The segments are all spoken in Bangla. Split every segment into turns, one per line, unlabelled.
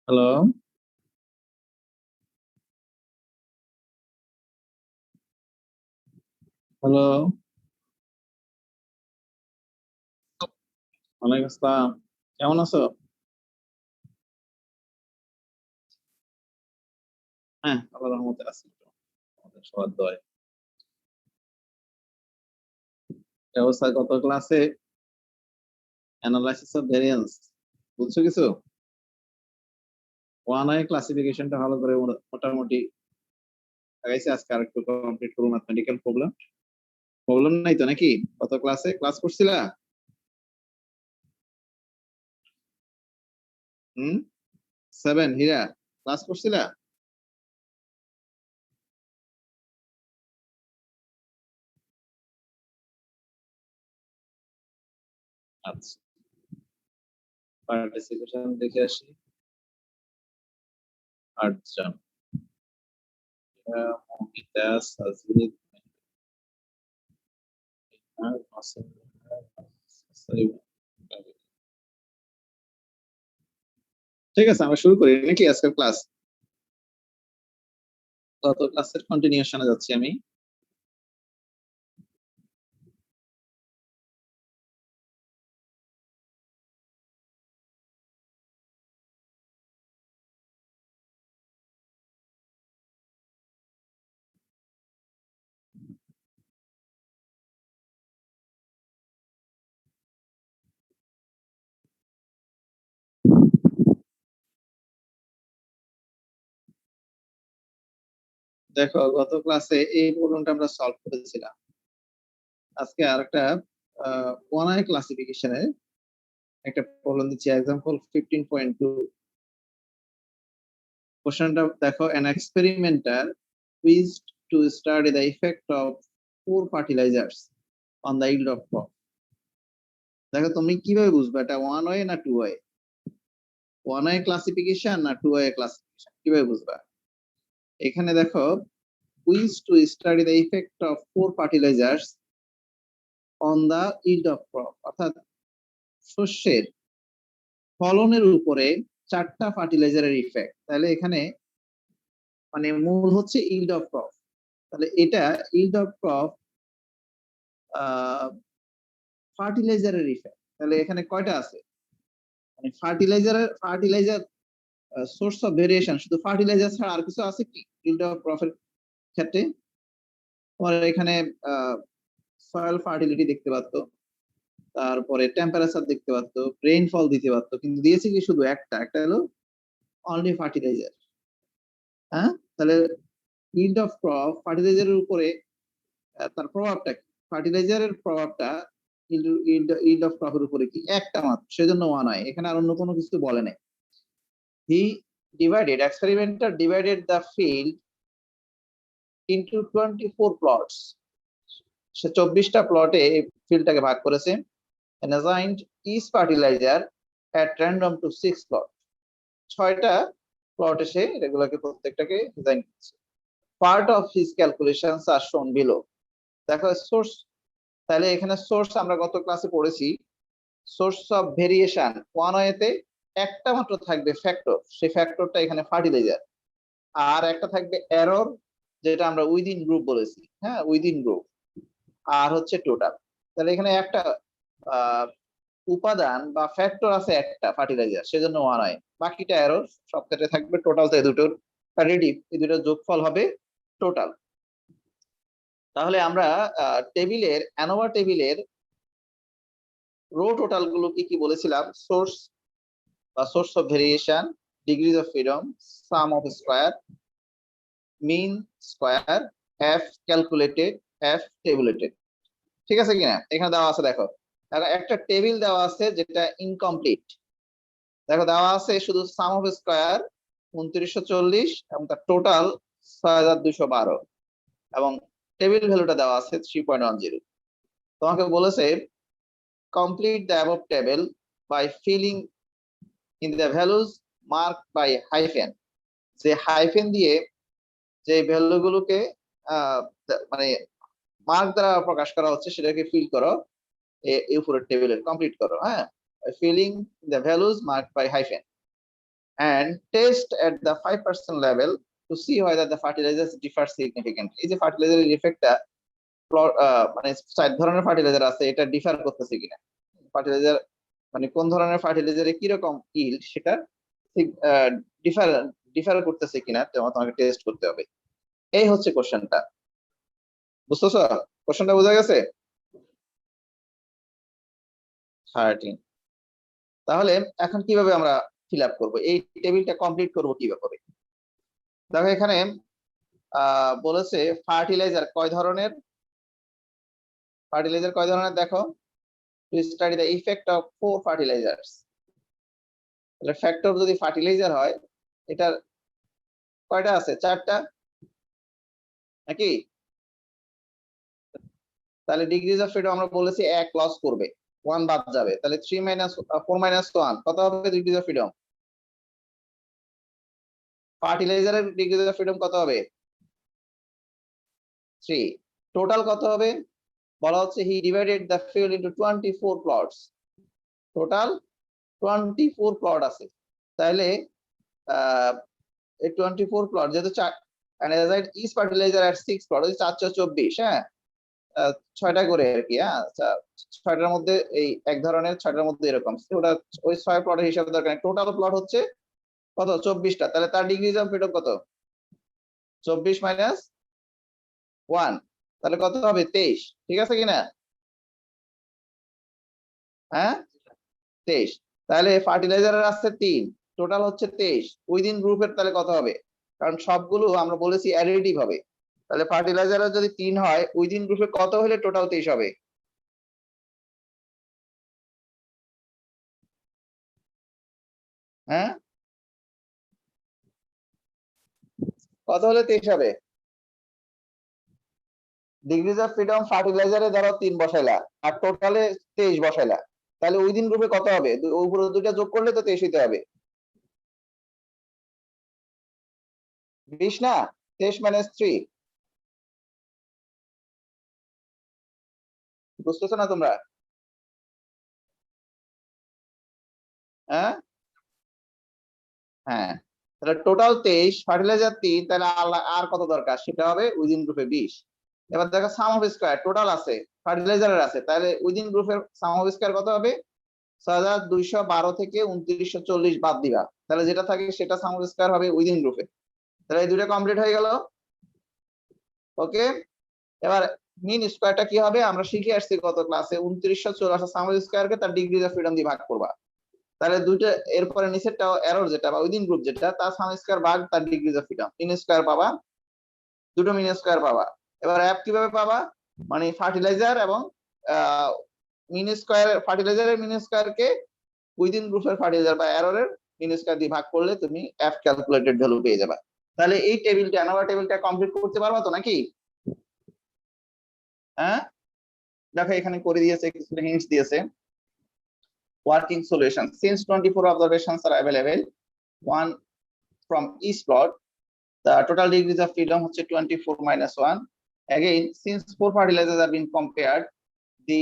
হ্যালো, হ্যালো, ওয়ালাইকুম আসসালাম। কেমন আছো? হ্যাঁ, আল্লাহর রহমতে আছি। আমাদের সবার দোয়ায়। এই অবস্থায় গত ক্লাসে অ্যানালাইসিস অফ ভেরিয়েন্স বুঝছো কিছু? ওয়ান আই ক্লাসিফিকেশনটা ভালো করে মোটামুটি আগাইছে। আজকে আরেকটু কমপ্লিট করবো ম্যাথমেটিক্যাল প্রবলেম। প্রবলেম নাই তো নাকি? গত ক্লাসে ক্লাস করছিলা? হুম? 7 হীরা ক্লাস করছিলা? আচ্ছা, পার্টিসিপেশন দেখে আসি। 8 জন। মমিতা, সাজিদ, আর মাসুম, ঠিক আছে, আমরা শুরু করি নাকি আজকের ক্লাস? গত ক্লাসের কন্টিনিউশনে যাচ্ছি আমি। দেখো, গত ক্লাসে এই প্রবলেমটা আমরা সলভ করেছিলাম। আজকে আরেকটা ওয়ান আই ক্লাসিফিকেশনের একটা প্রবলেম দিচ্ছি, एग्जांपल 15.2। কোশ্চেনটা দেখো, an experimenter wished to study the effect of poor fertilizers on the yield of crop। দেখো, তুমি কিভাবে বুঝবে এটা ওয়ান ওয়ে না two way? One way classification না টু ওয়ে ক্লাসিফিকেশন, কিভাবে বুঝবা? এখানে দেখো, wished to study the effect of poor fertilizers on the yield of crop, অর্থাৎ শস্যের ফলনের উপরে 4টা ফার্টিলাইজারের ইফেক্ট। তাহলে এখানে মানে মূল হচ্ছে ইল্ড অফ ক্রপ। তাহলে এটা ইল্ড অফ ক্রপ ফার্টিলাইজারের ইফেক্ট। তাহলে এখানে কয়টা আছে? মানে ফার্টিলাইজার সোর্স অফ ভেরিয়েশন শুধু ফার্টিলাইজার ছাড়া আর কিছু আছে কি ইল্ড অফ ক্রপের ক্ষেত্রে? তোমার এখানে সয়েল ফার্টিলিটি দেখতে পাচ্ছ, তারপরে টেম্পারেচার দেখতে পাচ্ছ, রেইনফল দিতে পারত, কিন্তু দিয়েছে কি শুধু একটা হলো অনলি ফার্টিলাইজার। হ্যাঁ, তাহলে ইল্ড অফ ক্রপ ফার্টিলাইজারের উপরে তার প্রভাবটা কি? ফার্টিলাইজারের প্রভাবটা ইল্ড অফ ক্রপের উপরে কি একটা মাত্র, সেজন্য ওয়ান হয়, এখানে আর অন্য কোনো কিছু বলে নাই। He experimenter divided the field into 24 plots. সে 24টা প্লটে এই ফিল্ডটাকে ভাগ করেছে। and assigned each fertilizer at random to 6 plot। 6টা প্লটে সে এগুলোকে প্রত্যেকটাকে ডিজাইন করেছে। পার্ট অফ হিজ ক্যালকুলেশনস আর শোন বিলো। দেখো সোর্স, তাহলে এখানে সোর্স আমরা গত ক্লাসে পড়েছি, সোর্স অফ ভেরিয়েশন ওয়ান ওয়েতে একটা মাত্র থাকবে ফ্যাক্টর, সেই ফ্যাক্টরটা এখানে ফার্টিলাইজার। আর একটা থাকবে এরর, যেটা আমরা উইদিন গ্রুপ বলেছি। হ্যাঁ, উইদিন গ্রুপ। আর হচ্ছে টোটাল। তাহলে এখানে একটা উপাদান বা ফ্যাক্টর আছে একটা ফার্টিলাইজার, সেজন্য ওয়ান হয়, বাকিটা এরর। সব ক্ষেত্রে থাকবে টোটাল। এই দুটোর রেডিফ, এই দুটোর যোগফল হবে টোটাল। তাহলে আমরা অ্যানোভা টেবিলের রো টোটাল গুলো কি কি বলেছিলাম? সোর্স বা source of variation, degrees of freedom, sum of square, mean square, F calculated, F tabulated. ঠিক আছে কিনা? এখানে দেওয়া আছে, দেখো একটা টেবিল দেওয়া আছে যেটা ইনকমপ্লিট। দেখো দেওয়া আছে শুধু সাম অফ স্কয়ার 2940 এবং তার টোটাল 6212, এবং টেবিল ভ্যালুটা দেওয়া আছে 3.10। তোমাকে বলেছে complete the above table by filling in the values mark by hyphen. যে হাইফেন দিয়ে যে ভ্যালুগুলোকে মানে মার্ক দ্বারা প্রকাশ করা হচ্ছে সেটাকে ফিল করো, এই উপরের টেবিলের কমপ্লিট করো। হ্যাঁ, filling the values mark by hyphen. and test at the 5% level to see whether the fertilizers differ significantly. এই যে ফার্টিলাইজারের ইফেক্টটা মানে 4 ধরনের ফার্টিলাইজার আছে, এটা ডিফার করতেছে কিনা, ফার্টিলাইজার মানে কোন ধরনের ফার্টিলাইজারে কি রকম ইল্ড সেটা ডিফার ডিফার করতেছে কিনা তোমাকে টেস্ট করতে হবে। এই হচ্ছে কোশ্চেনটা, বুঝতেছো? কোশ্চেনটা বোঝা গেছে? 13। তাহলে এখন কিভাবে আমরা ফিল আপ করবো, এই টেবিলটা কমপ্লিট করবো কিভাবে? দেখো এখানে বলেছে ফার্টিলাইজার কয় ধরনের, দেখো, to study the effect of 4 fertilisers. তাহলে ফ্যাক্টর যদি ফার্টিলাইজার হয়, এটার কয়টা আছে? 4টা নাকি? তাহলে ডিগ্রিজ অফ ফ্রিডম আমরা বলেছি 1 লস করবে, 1 বাদ যাবে, তাহলে 3 4 1 কত হবে ডিগ্রিজ অফ ফ্রিডম? ফার্টিলাইজারের ডিগ্রিজ অফ ফ্রিডম কত হবে? 3। টোটাল কত হবে? বলা হচ্ছে হি divided the field into 24 plots. Total 24 plot আছে, তাহলে এই 24 প্লট যেহেতু অ্যানাজাইড ইজ ফার্টিলাইজার এট 6 প্লট, 424, হ্যাঁ, 6টা করে আর কি। হ্যাঁ, 6টার মধ্যে এই এক ধরনের, 6টার মধ্যে এরকম, ওটা ওই 6 প্লটের হিসাবে দরকার। টোটাল প্লট হচ্ছে কত? 24টা। তাহলে তার ডিগ্রিজ অফ ফ্রিডম কত? 24 মাইনাস 1, তাহলে কত হবে? 23। ঠিক আছে কিনা? হ্যাঁ, 23। তাহলে ফার্টিলাইজারের আছে 3, টোটাল হচ্ছে 23। উইদিন গ্রুপের তাহলে কত হবে? কারণ সবগুলো আমরা বলেছি অ্যাডিটিভ হবে, তাহলে ফার্টিলাইজারের যদি 3 হয়, উইদিন গ্রুপে কত হলে টোটাল 23 হবে? হ্যাঁ, কত হলে 23 হবে? ডিগ্রিজ অফ ফ্রিডম ফার্টিলাইজারে ধরো 3 বসাইলা, আর টোটালে 23 বসাইলা, তাহলে উইদিন গ্রুপে কত হবে? উপরে দুইটা যোগ করলে তো 23 হইতে হবে। 20 না, 23 মাইনাস 3, বুঝতেছো না তোমরা? হ্যাঁ হ্যাঁ, তাহলে টোটাল 23, ফার্টিলাইজার 3, তাহলে আর কত দরকার? সেটা হবে উইদিন গ্রুপে 20। এবার দেখো সাম অফ স্কয়ার টোটাল আছে, ফার্টিলাইজারের আছে, তাহলে উইদিন গ্রুপের সাম অফ স্কয়ার কত হবে? 6212 থেকে 2940 বাদ দিবা, তাহলে যেটা থাকে সেটা সাম অফ স্কয়ার হবে উইদিন গ্রুপে। তাহলে এই দুটো কমপ্লিট হয়ে গেল। ওকে, এবার মিন স্কয়ারটা কি হবে? আমরা শিখে আসছি গত ক্লাসে, 2984 সাম অফ স্কয়ারকে তার ডিগ্রি অফ ফ্রিডম দিয়ে ভাগ করবা। তাহলে দুইটা, এরপরে নিচেরটা এরর যেটা বা উইদিন গ্রুপ যেটা, তার সাম স্কয়ার ভাগ তার degree of freedom, mean square পাবা, দুটো মিন স্কয়ার পাবা। এবার অ্যাপ কিভাবে পাবা? মানে ফার্টিলাইজার এবং মিন স্কয়ার, ফার্টিলাইজারের মিন স্কয়ারকে উইদিন গ্রুপের ফার্টিলাইজার বা এররের মিন স্কয়ার দিয়ে ভাগ করলে তুমি এফ ক্যালকুলেটেড ভ্যালু পেয়ে যাবে। তাহলে এই টেবিলটা, অ্যানোভা টেবিলটা কমপ্লিট করতে পারবা তো নাকি? হ্যাঁ, দেখো এখানে করে দিয়েছে, কিছু হিন্টস দিয়েছে। Working solution, since 24 observations are available, one from each plot, the total degrees of freedom হচ্ছে 24 minus 1. Again, since 4 fertilizers have been compared, the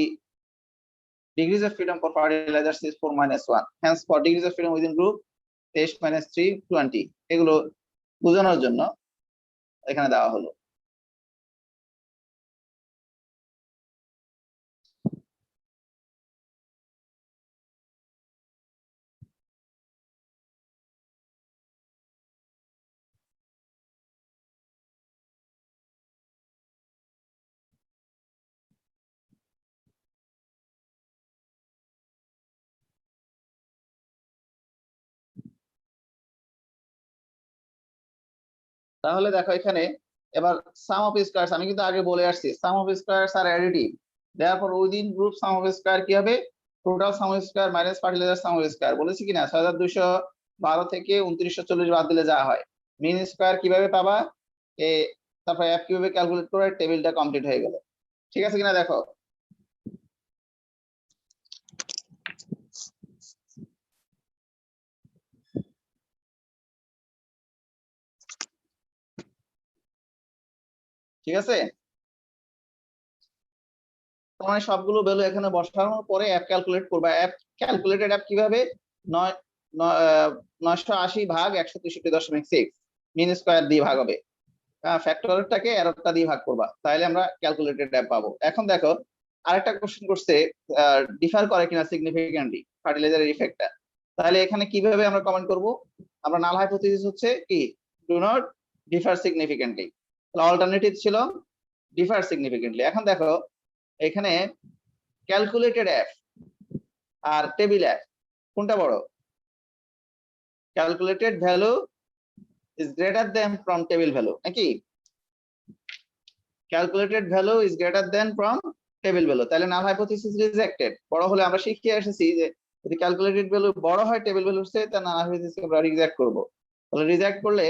degrees of freedom for fertilizers is 4 minus 1. Hence, for degrees of freedom within group, 23 minus 3, 20. এগুলো বোঝানোর জন্য এখানে দেওয়া হলো। তাহলে দেখো এখানে এবার সাম অফ স্কয়ারস, আমি কিন্তু আগে বলে আসছি সাম অফ স্কয়ারস আর additive, therefore within group sum of square কি হবে? Total sum of square minus fertilizer sum of square, বলেছি কিনা? 6212 থেকে 2940 বাদ দিলে যা হয়। মিন স্কয়ার কিভাবে পাবা? এ তারপর এফ কিভাবে ক্যালকুলেট করে, টেবিলটা কমপ্লিট হয়ে গেল। ঠিক আছে কিনা দেখো? ঠিক আছে, তোমার সবগুলো ভ্যালু এখানে বসানোর পরে অ্যাপ ক্যালকুলেট করবা। অ্যাপ ক্যালকুলেটেড অ্যাপ কিভাবে? 9 980 ভাগ 163.6 মিন স্কয়ার দিয়ে ভাগ হবে। ফ্যাক্টরটাকে এররটা দিয়ে ভাগ করবা, তাহলে আমরা ক্যালকুলেটেড অ্যাপ পাবো। এখন দেখো আরেকটা কোশ্চেন করছে, ডিফার করে কিনা সিগনিফিকেন্টলি ফার্টিলাইজারের ইফেক্টটা। তাহলে এখানে কিভাবে আমরা কমেন্ট করব? আমরা নাল হাইপোথিসিস হচ্ছে কি ডু নট ডিফার সিগনিফিকেন্টলি, তাহলে অল্টারনেটিভ ছিল ডিফার সিগনিফিকেন্টলি। এখন দেখো এখানে ক্যালকুলেটেড অ্যাপ আর টেবিল অ্যাপ কোনটা বড়? Calculated value is greater than from table value, নাকি? calculated value is greater than from table value, তাহলে নাল হাইপোথিসিস রিজেক্টেড। বড় হলে আমরা শিখে এসেছি যে যদি ক্যালকুলেটেড ভ্যালু বড় হয় টেবিল ভ্যালুর চেয়ে, তাহলে নাল হাইপোথিসিস আমরা রিজেক্ট করব। তাহলে রিজেক্ট করলে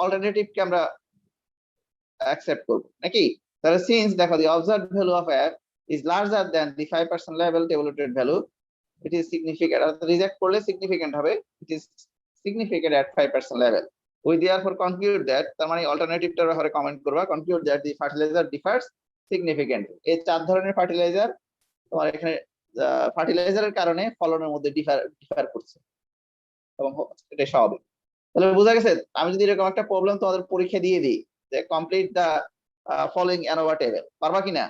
অল্টারনেটিভ কে আমরা অ্যাকসেপ্ট করব, নাকি? তাহলে সিন্স দেখো the observed value of f is larger than the 5% level tabulated value, it is significant। অর্থাৎ রিজেক্ট করলে সিগনিফিকেন্ট হবে, it is significant at 5% level. We therefore conclude that, তার মানে অল্টারনেটিভটার ব্যাপারে কমেন্ট করবা, conclude that the fertilizer differs significantly। এই চার ধরনের ফার্টিলাইজার তোমার এখানে ফার্টিলাইজারের কারণে ফলনের মধ্যে ডিফার করছে, এবং এটা স্বাভাবিক। তাহলে বোঝা গেছে? আমি যদি এরকম একটা প্রবলেম তোমাদের পরীক্ষা দিয়ে দিই যে complete the following ANOVA table, পারবা কিনা?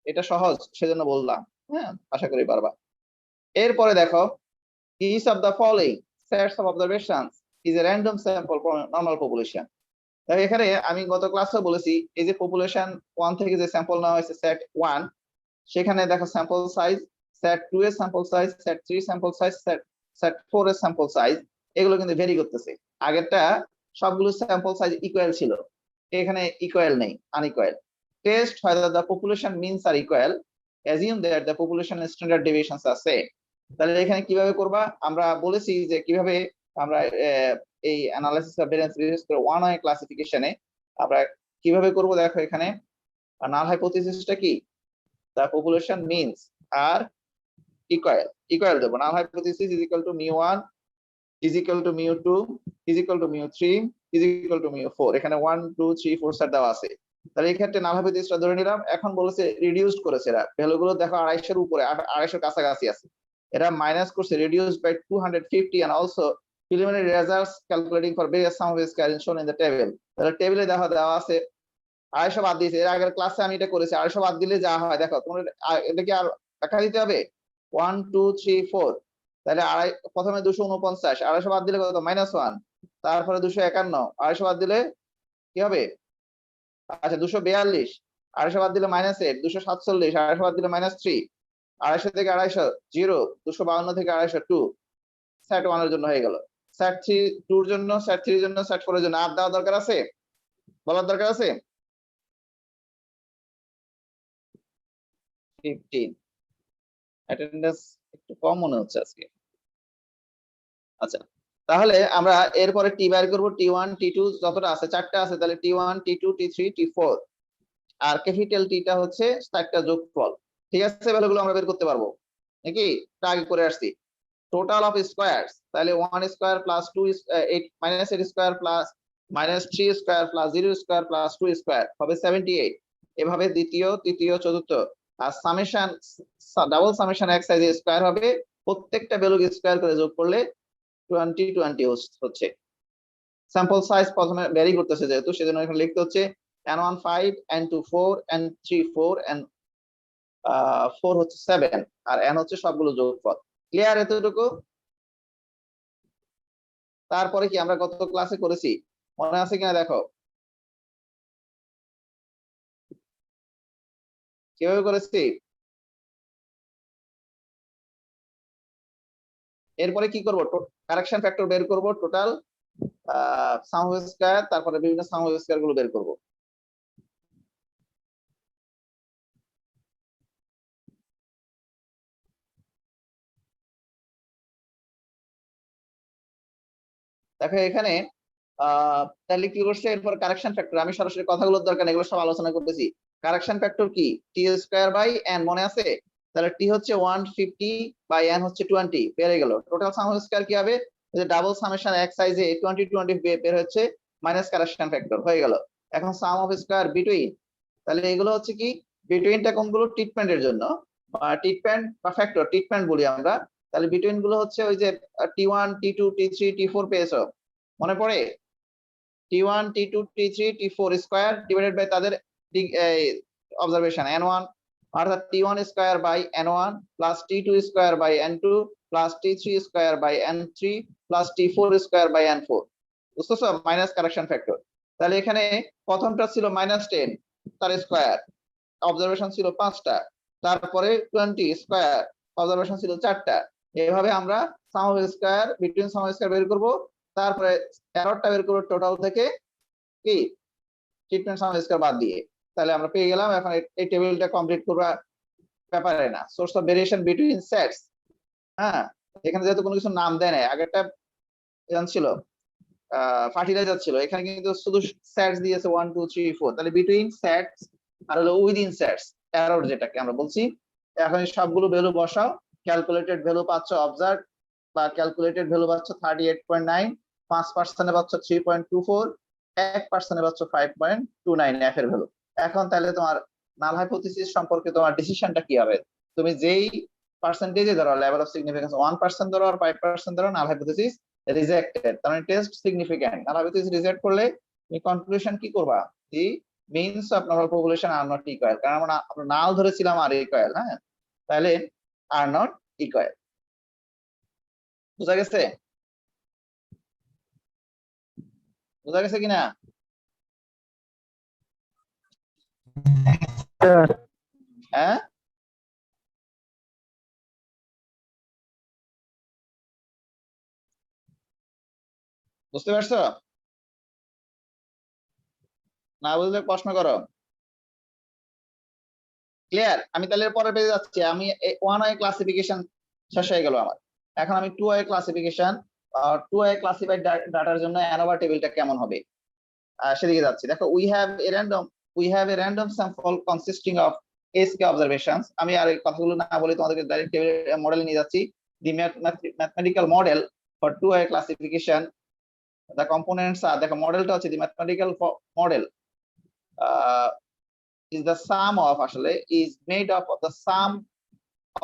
এটা সহজ, সেজন্য বললাম। হ্যাঁ, আশা করি পারবা। এরপরে দেখো each of the following sets of observations is a random sample from normal population। তাই এখানে আমি গত ক্লাসে বলেছি এই যে পপুলেশন 1 থেকে যে স্যাম্পল নেওয়া হয়েছে সেট 1, সেখানে দেখো স্যাম্পল সাইজ, সেট 2 এর sample size, set 3 sample size, set 4 এর স্যাম্পল সাইজ, এগুলো কিন্তু ভেরি করতেছে। আগেরটা সবগুলো স্যাম্পল সাইজ ইকুয়াল ছিল, এখানে ইকুয়াল নেই, unequal. Test whether the population means are equal, assume that the population standard deviations are same। তাহলে এখানে কিভাবে করবা? আমরা বলেছি যে কিভাবে আমরা এই অ্যানালাইসিস অফ ভেরিয়েন্স বিশেষ করে ওয়ান ওয়ে ক্লাসিফিকেশনে আমরা কিভাবে করব। দেখো এখানে নাল হাইপোথিসিসটা কি, the population means are equal দেব। Null hypothesis is equal to mu1 is equal to mu2 is equal to mu3 is equal to mu4, এখানে 1 2 3 4 সেট দেওয়া আছে। তাহলে এই ক্ষেত্রে নাল হাইপোথিসিসটা ধরে নিলাম। এখন বলেছে রিডিউসড করেছে এরা, ভ্যালুগুলো দেখো 250 এর উপরে, 250 এর কাছাকাছি আছে। এরা মাইনাস করছে, reduced by 250 and also preliminary results calculating for various sum of square shown in the table। তাহলে টেবিলে দেওয়া আছে 250 বাদ দিয়েছে। এর আগের ক্লাসে আমি এটা করেছি, 250 বাদ দিলে যা হয় দেখো তোমার এটা কি আর দেখা দিতে হবে 1 2 3 4। তাহলে প্রথমে 249, 250 বাদ দিলে কত? -1। তারপরে 251, 250 বাদ দিলে কি হবে? আচ্ছা 242, 250 বাদ দিলে -8, 247, 250 বাদ দিলে -3, 250 থেকে 250 0, 252 থেকে 250 2। সেট 1 এর জন্য হয়ে গেল। সেট 3 2 এর জন্য, সেট 3 এর জন্য, সেট 4 এর জন্য আর দেওয়া দরকার আছে? বলার দরকার আছে? 15 অ্যাটেন্ডেন্স একটু কম মনে হচ্ছে আজকে। আচ্ছা, তাহলে আমরা এরপরে টি বের করব, T1 T2 যতটা আছে, 4টা আছে, তাহলে T1 T2 T3 T4 আর ক্যাপিটাল টিটা হচ্ছে 4টা যোগফল। ঠিক আছে, ভ্যালুগুলো আমরা বের করতে পারবো নাকি? এটা আগে করে আসছি। টোটাল অফ স্কয়ারস, তাহলে 1 square plus 2 8 -8 square plus -3 square plus 0 square plus 2 square হবে 78। এভাবে দ্বিতীয়, তৃতীয়, চতুর্থ। আর summation, double summation x size square হবে, প্রত্যেকটা ভ্যালুকে স্কয়ার করে যোগ করলে 20 20 হচ্ছে। স্যাম্পল সাইজ প্রথমে ভ্যারি করতেছে যেহেতু, সেজন্য এখানে লিখতে হচ্ছে n1 5 n2 4 n3 4 n4 হচ্ছে 7 আর n হচ্ছে সবগুলো যোগফল। ক্লিয়ার এতটুকু? তারপরে কি আমরা গত ক্লাসে করেছি, মনে আছে কিনা দেখো কিভাবে করেছি। এরপরে কি করব? কারেকশন ফ্যাক্টর বের করব, টোটাল সাম অফ স্কয়ার, তারপরে বিভিন্ন সাম অফ স্কয়ার গুলো বের করব। দেখো এখানে তাহলে কি করছে, এরপর কারেকশন ফ্যাক্টর, আমি সরাসরি কথাগুলোর দরকার নেই, এগুলো সব আলোচনা করতেছি। কারেকশন ফ্যাক্টর কি? টি স্কয়ার বাই এন, মনে আছে? তাহলে টি হচ্ছে 150 বাই এন হচ্ছে 20, বেড়ে গেল। টোটাল সাম অফ স্কয়ার কি হবে? যে ডাবল সামেশন x সাইজে 20 20 বের হচ্ছে, মাইনাস কারেকশন ফ্যাক্টর হয়ে গেল। এখন সাম অফ স্কয়ার বিটুইন, তাহলে এগুলো হচ্ছে কি বিটুইনটা কোনগুলো? ট্রিটমেন্টের জন্য, ট্রিটমেন্ট বা ফ্যাক্টর, ট্রিটমেন্ট বলি আমরা। তাহলে বিটুইন গুলো হচ্ছে ওই যে T1 T2 T3 T4 পেয়েছো, মনে পড়ে? T1 T2 T3 T4 square divided by তাদের অবজারভেশন N1, অর্থাৎ T1 square by N1 plus T2 square by N2 plus T3 square by N3 plus T4 square by N4। বুঝতেছো? Minus correction factor. তাহলে এখানে প্রথমটা ছিল -10 তার স্কয়ার, অবজারভেশন ছিল 5টা, তারপরে 20 স্কয়ার, অবজারভেশন ছিল 4টা। এইভাবে আমরা sum of square between sum of square বের করব, তারপরে এররটা বের করব টোটাল থেকে কি ট্রিটমেন্ট সাম অফ স্কয়ার বাদ দিয়ে। তাহলে আমরা পেয়ে গেলাম। এখন এই টেবিলটা কমপ্লিট করবা ব্যাপারে না। Source of variation between sets, হ্যাঁ, এখানে যেহেতু কোনো কিছু নাম দেয় নাই, আগেরটা ছিল ফার্টিলাইজার ছিল, এখানে কিন্তু শুধু সেটস দিয়েছে 1 2 3 4। তাহলে বিটুইন সেটস আর হলো উইদিন সেটস, এরর যেটাকে আমরা বলছি। এখন সবগুলো ভ্যালু বসাও, ক্যালকুলেটেড ভ্যালু পাচ্ছ অবজার্ভ বা ক্যালকুলেটেড ভ্যালু পাচ্ছ 38.9, 5% পাচ্ছ 3.24, 1% পাচ্ছ 5.29 এফ এর ভ্যালু। এখন তাহলে তোমার নাল হাইপোথিসিস সম্পর্কে তোমার ডিসিশনটা কি হবে? তুমি যেই পার্সেন্টেজে ধরো, লেভেল অফ সিগনিফিকেন্স 1% ধরো আর 5% ধরো, নাল হাইপোথিসিস রিজেক্টেড, তার মানে test significant. Null hypothesis reject করলে তুমি কনক্লুশন কি করবা? The means of normal population are not equal, কারণ আমরা নাল ধরেছিলাম আর ইকুয়াল, হ্যাঁ, তাহলে আর নট ইকুয়াল। বুঝা গেছে? বুঝা গেছে কিনা? হ্যাঁ, বুঝতে পারছো? না বুঝলে প্রশ্ন করো। ক্লিয়ার? আমি তাহলে পরের পেজে যাচ্ছি। আমি 1A ক্লাসিফিকেশন শেষ হয়ে গেল আমার। এখন আমি 2A ক্লাসিফিকেশন, 2A ক্লাসিফাইড ডাটার জন্য অ্যানোভা টেবিলটা কেমন হবে সেদিকে যাচ্ছি। দেখো, we have a random sample consisting of SK observations. আমি আর এই কথাগুলো না বলে তোমাদেরকে ডাইরেক্ট টেবিল মডেলে নিয়ে যাচ্ছি। The mathematical model for 2A classification, the components are, দেখো মডেলটা হচ্ছে the mathematical model is the sum of, আসলে is made up of the sum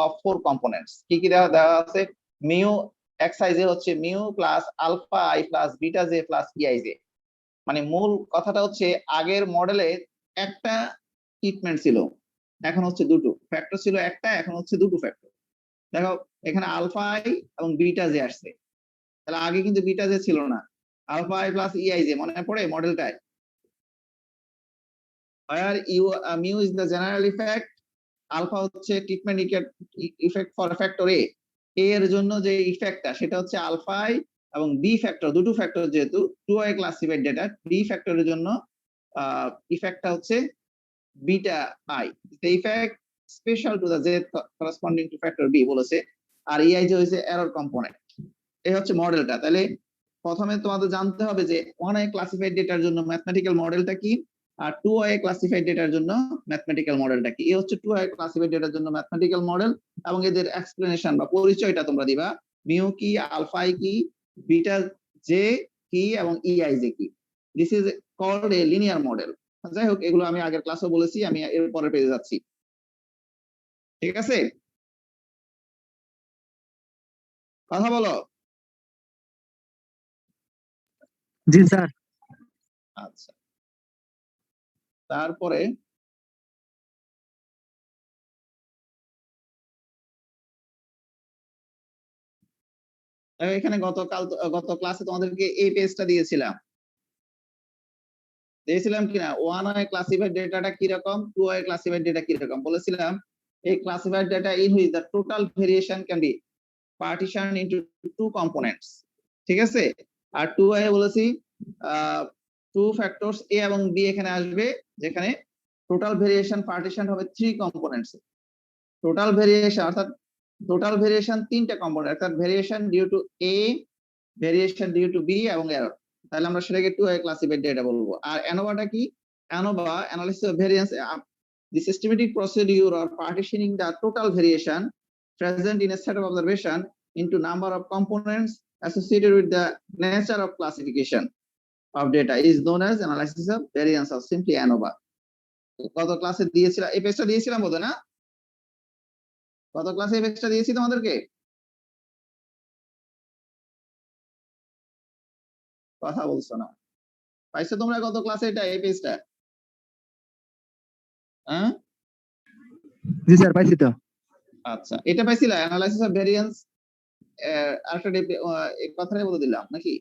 of 4 components. কি কি দেওয়া আছে? মিউ xij হচ্ছে mu plus alpha i plus beta j plus e i j. মানে মূল কথাটা হচ্ছে আগের মডেলে একটা ট্রিটমেন্ট ছিল, এখন হচ্ছে দুটো ফ্যাক্টর ছিল, একটা এখন হচ্ছে দুটো ফ্যাক্টর। দেখো এখানে আলফা আই এবং বিটা জে আসছে, তাহলে আগে কিন্তু বিটা জে ছিল না। Alpha i plus e i j, মনে পড়ে মডেলটায়? where mu is the general effect, alpha হচ্ছে treatment effect for factor A এর জন্য যে ইফেক্টটা সেটা হচ্ছে আলফা আই, এবং বি ফ্যাক্টর, দুটো ফ্যাক্টর যেহেতু 2A ক্লাসিফাইড ডেটা, বি ফ্যাক্টরের জন্য ইফেক্টটা হচ্ছে beta i, the effect special to the z corresponding to factor b বলেছে। আর ইআই যে হচ্ছে এরর কম্পোনেন্ট। এই হচ্ছে মডেলটা। তাহলে প্রথমে তোমাদের জানতে হবে যে 1A ক্লাসিফাইড ডেটার জন্য ম্যাথমেটিক্যাল মডেলটা কি, আর 2A ক্লাসিফাইড ডেটার জন্য ম্যাথমেটিক্যাল মডেলটা কি। এই হচ্ছে 2A ক্লাসিফাইড ডেটার জন্য ম্যাথমেটিক্যাল মডেল, এবং এদের এক্সপ্লেনেশন বা পরিচয়টা তোমরা দিবা। মিউ কি, আলফা আই কি, বিটা জে কি, এবং ইআই জে কি। This is called a linear model. যাই হোক, এগুলো আমি আগের ক্লাসে বলেছি, আমি এর পরের পেজে যাচ্ছি। ঠিক আছে, কথা বলো।
জি স্যার।
আচ্ছা, তারপরে এখানে গত ক্লাসে তোমাদেরকে এই পেজটা দিয়েছিলাম কিনা, 1A ক্লাসিফাইড ডেটাটা কিরকম, 2A ক্লাসিফাইড ডেটা কিরকম বলেছিলাম। এই classified data in which the total variation can be partition into 2 components. ঠিক আছে, আর 2A বলেছি 2 ফ্যাক্টরস এ এবং বি এখানে আসবে, যেখানে টোটাল ভেরিয়েশন পার্টিশন হবে 3 কম্পোনেন্টস। টোটাল ভেরিয়েশন অর্থাৎ টোটাল ভেরিয়েশন 3টা কম্পোনেন্ট, অর্থাৎ variation due to A, variation due to B এবং এরর। তাহলে আমরা সেটাকে 2A ক্লাসিফাইড ডেটা বলবো। আর অ্যানোভাটা কি? ANOVA analysis of variance, the systematic procedure or partitioning the total variation present in a set of observation into number of components associated with the nature of classification of data is known as analysis of variance or simply ANOVA. গত ক্লাসে দিয়েছিলাম, এই পেজটা দিয়েছিলাম বোধহয় না? গত ক্লাসে এই পেজটা দিয়েছি তোমাদেরকে, কথা বলছো না। পাইছো তোমরা গত ক্লাসে এটা এই পেজটা? হ্যাঁ
জি স্যার পাইছি তো।
আচ্ছা, এটা পাইছিলা অ্যানালাইসিস অফ ভেরিয়েন্স? আরেকটা এই কথাটাই বলে দিলাম নাকি?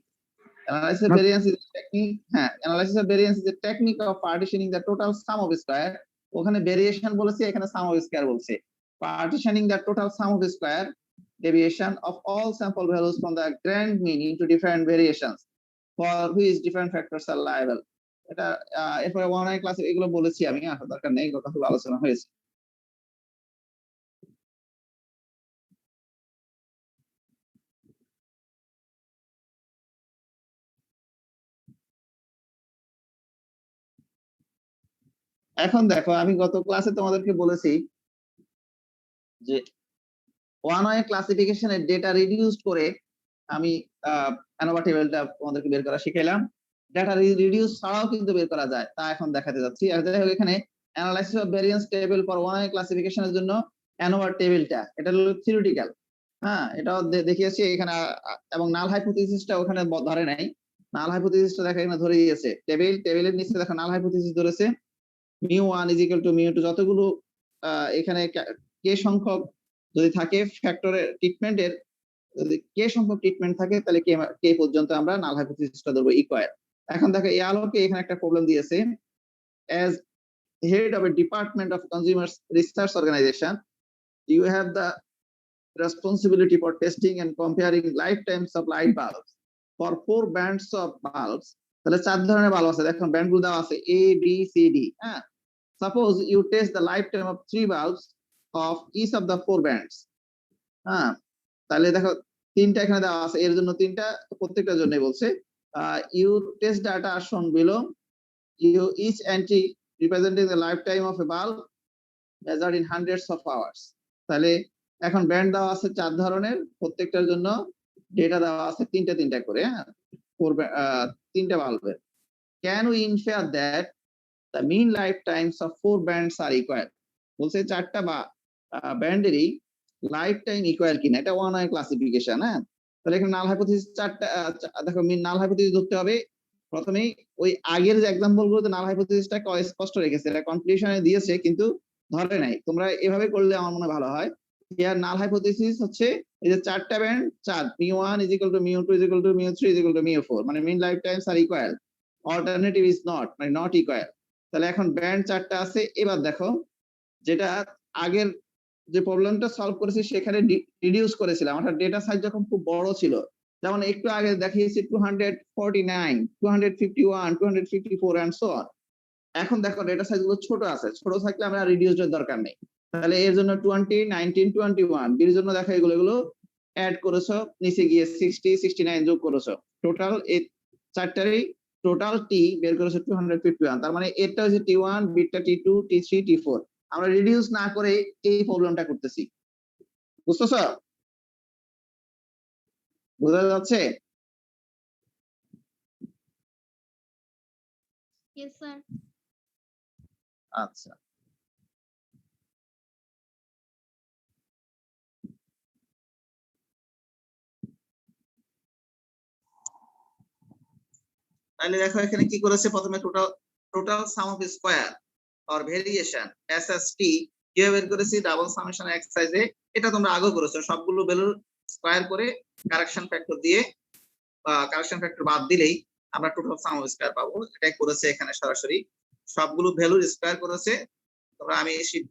Analysis of variance is a technique. হ্যাঁ, analysis of variance is a technique of partitioning the total sum of square. ওখানে ভেরিয়েশন বলেছে, এখানে sum of square বলছে। Partitioning the total sum of square deviation of all sample values from the grand mean into different variations for which different factors are liable. এটা এরপরে অনলাইন ক্লাসে এগুলো বলেছি আমি, আসলে দরকার নেই, কথাগুলো আলোচনা হয়েছে। এখন দেখো, আমি গত ক্লাসে তোমাদেরকে বলেছি যে ওয়ান ওয়ে ক্লাসিফিকেশনের ডেটা রিডিউসড করে আমি অ্যানোভা টেবিলটা তোমাদেরকে বের করা শিখাইলাম। ডেটা রিডিউস ছাড়াও কিন্তু বের করা যায়, তা এখন দেখাতে যাচ্ছি। আর যাই হোক, এখানে analysis of variance table for one way ক্লাসিফিকেশনের জন্য অ্যানোভা টেবিলটা, এটা হলো থিওরিটিক্যাল। হ্যাঁ, এটাও দেখিয়েছি এখানে, এবং নাল হাইপোথিসিসটা ওখানে ধরে নাই। নাল হাইপোথিসিসটা দেখা এখানে ধরে দিয়েছে। টেবিলের নিচে দেখো নাল হাইপোথিসিস ধরেছে μ1 = μ2, যতগুলো এখানে কে সংখ্যক যদি থাকে ফ্যাক্টরের ট্রিটমেন্টের, যদি কে সংখ্যক ট্রিটমেন্ট থাকে তাহলে কে পর্যন্ত আমরা নাল হাইপোথিসিসটা ধরবো ইকুয়াল। এখন দেখো এই আলোকে এখানে একটা প্রবলেম দিয়েছে, as head of a department of consumer research organization you have the responsibility for testing and comparing lifetimes of light bulbs for 4 bands of bulbs. তাহলে 4 ধরনের বাল্ব আছে, দেখুন ব্যান্ড গুলো দেওয়া আছে A B C D। হ্যাঁ, suppose you test the lifetime of 3 bulbs of each of the 4 bands. হ্যাঁ, তাহলে দেখো তিনটা এখানে দেওয়া আছে, এর জন্য তিনটা, প্রত্যেকটার জন্য বলছে your test data are shown below. You each entry representing the lifetime of a bulb measured in hundreds of hours. তাহলে এখন ব্যান্ড দেওয়া আছে 4 ধরনের, প্রত্যেকটার জন্য ডেটা দেওয়া আছে তিনটা করে। হ্যাঁ, তিনটা বাল্বের। Can we infer that the mean lifetimes of 4 bands are equal? বলছে চারটা বা ব্যান্ডেরই লাইফ টাইম ইকুয়াল কিনা, এটা ওয়ান ওয়ে ক্লাসিফিকেশন। হ্যাঁ, তাহলে এখানে নাল হাইপোথিসিস চারটা, দেখো নাল হাইপোথিসিস ধরতে হবে প্রথমেই। ওই আগের যে এক্সাম্পল গুলোতে নাল হাইপোথিসিসটা স্পষ্ট রেখেছে, এটা কনক্লুশনে দিয়েছে কিন্তু ধরে নাই। তোমরা এভাবে করলে আমার মনে ভালো হয়। ইয়ার নাল হাইপোথিসিস হচ্ছে এই যে চারটা ব্যান্ড, 4 μ1 = μ2 = μ3 = μ4, মানে mean life times are equal, alternative is not, মানে নট ইকুয়াল। তাহলে এখন ব্যান্ড চারটা আছে। এবার দেখো, যেটা আগের যে প্রবলেমটা সলভ করেছি সেখানে রিডিউস করেছিলাম, অর্থাৎ ডেটা সাইজ যখন খুব বড় ছিল, যেমন একটু আগে দেখিয়েছি 249, 251, 254 এন্ড সো অন। এখন দেখো ডেটা সাইজ গুলো ছোট আছে, ছোট থাকলে আমরা রিডিউসের দরকার নেই। তাহলে এর জন্য 20, 19, 21 এর জন্য দেখো এগুলো অ্যাড করেছো, নিচে গিয়ে 60, 69 যোগ করেছো, টোটাল এই চারটারই টোটাল টি বের করেছো 251। তার মানে এটা হচ্ছে T1, বিটটা T2, T3, T4। আমরা রিডিউস না করে এই প্রবলেমটা করতেছি, বুঝতেছো? বোঝা যাচ্ছে?
Yes, sir.
আচ্ছা, তাহলে দেখো এখানে কি করেছে, প্রথমে total sum of square or variation SST কিভাবে বের করেছি, ডাবল সামেশন এক্সারসাইজে। এটা তোমরা আগেও করেছো, সবগুলো ভ্যালু স্কয়ার করে কারেকশন ফ্যাক্টর দিয়ে, কারেকশন ফ্যাক্টর বাদ দিলেই আমরা টোটাল সাম অফ স্কয়ার পাবো। এটাই করেছে এখানে, সরাসরি সবগুলো ভ্যালু স্কয়ার করেছে। তোমরা আমি শিফট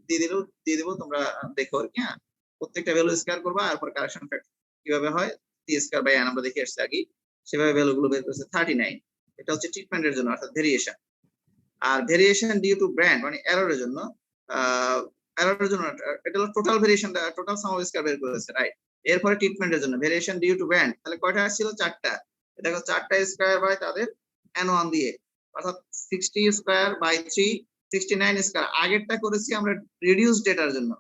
দিয়ে দেবো, তোমরা দেখো আর কি। হ্যাঁ, প্রত্যেকটা ভ্যালু স্কয়ার করবা, তারপর কারেকশন ফ্যাক্টর কিভাবে হয় T²/n আমরা দেখে আসছি আগে, সেভাবে ভ্যালুগুলো বের করেছে 39। এটা হচ্ছে ট্রিটমেন্টের জন্য, অর্থাৎ ভেরিয়েশন। আর ভেরিয়েশন ডিউ টু ব্র্যান্ড মানে এররের জন্য, এটা হলো total variation, total sum of square বের করেছে, রাইট। এরপরে ট্রিটমেন্টের জন্য ভেরিয়েশন ডিউ টু ব্র্যান্ড, তাহলে কয়টা আসছিল? 4টা। দেখো 4টা স্কয়ার বাই তাদের n1 দিয়ে, অর্থাৎ 60²/3, 69²। আগেরটা করেছি আমরা রিডিউস ডেটার জন্য,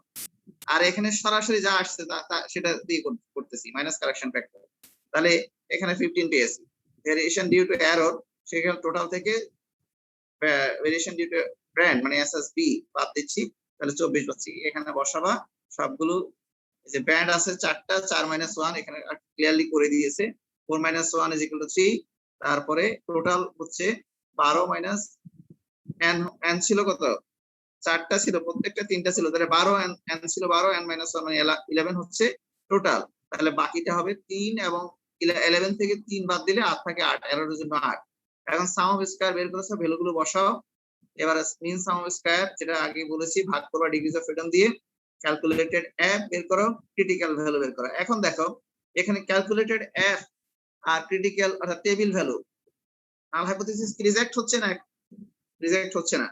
আর এখানে সরাসরি যা আসছে সেটা দিয়ে করতেছি মাইনাস কারেকশন ফ্যাক্টর। তাহলে এখানে 15 পেয়েছি। ভেরিয়েশন ডিউ টু এরর, সেখানে টোটাল থেকে ভেরিয়েশন ডিউ টু ব্র্যান্ড মানে SSB বাদ দিচ্ছি, তাহলে 24 পাচ্ছি। এখানে বসাবা, সবগুলো যে ব্যান্ড আছে 4টা, 4 - 1 এখানে ক্লিয়ারলি করে দিয়েছে। 4 - 1 = 3, তারপরে টোটাল হচ্ছে 12 মাইনাস n ছিল কত, 4টা ছিল, প্রত্যেকটা 3টা ছিল, তাহলে 12 n ছিল 12, n - 1 মানে 11 হচ্ছে টোটাল। তাহলে বাকিটা হবে 3 এবং 11 থেকে 3 বাদ দিলে 8 থাকে, 8 এররের জন্য 8। এখন সাম অফ স্কয়ার বের করেছো, ভ্যালুগুলো বসাও। এবার মিন সাম অফ স্কয়ার যেটা আগে বলেছি ভাগ করবা ডিগ্রিজ অফ ফ্রিডম দিয়ে, ক্যালকুলেটেড এফ বের করো, ক্রিটিক্যাল ভ্যালু বের করো। এখন দেখো এখানে ক্যালকুলেটেড এফ আর ক্রিটিক্যাল অর্থাৎ টেবিল ভ্যালু, নাল হাইপোথিসিস রিজেক্ট হচ্ছে না, রিজেক্ট হচ্ছে না?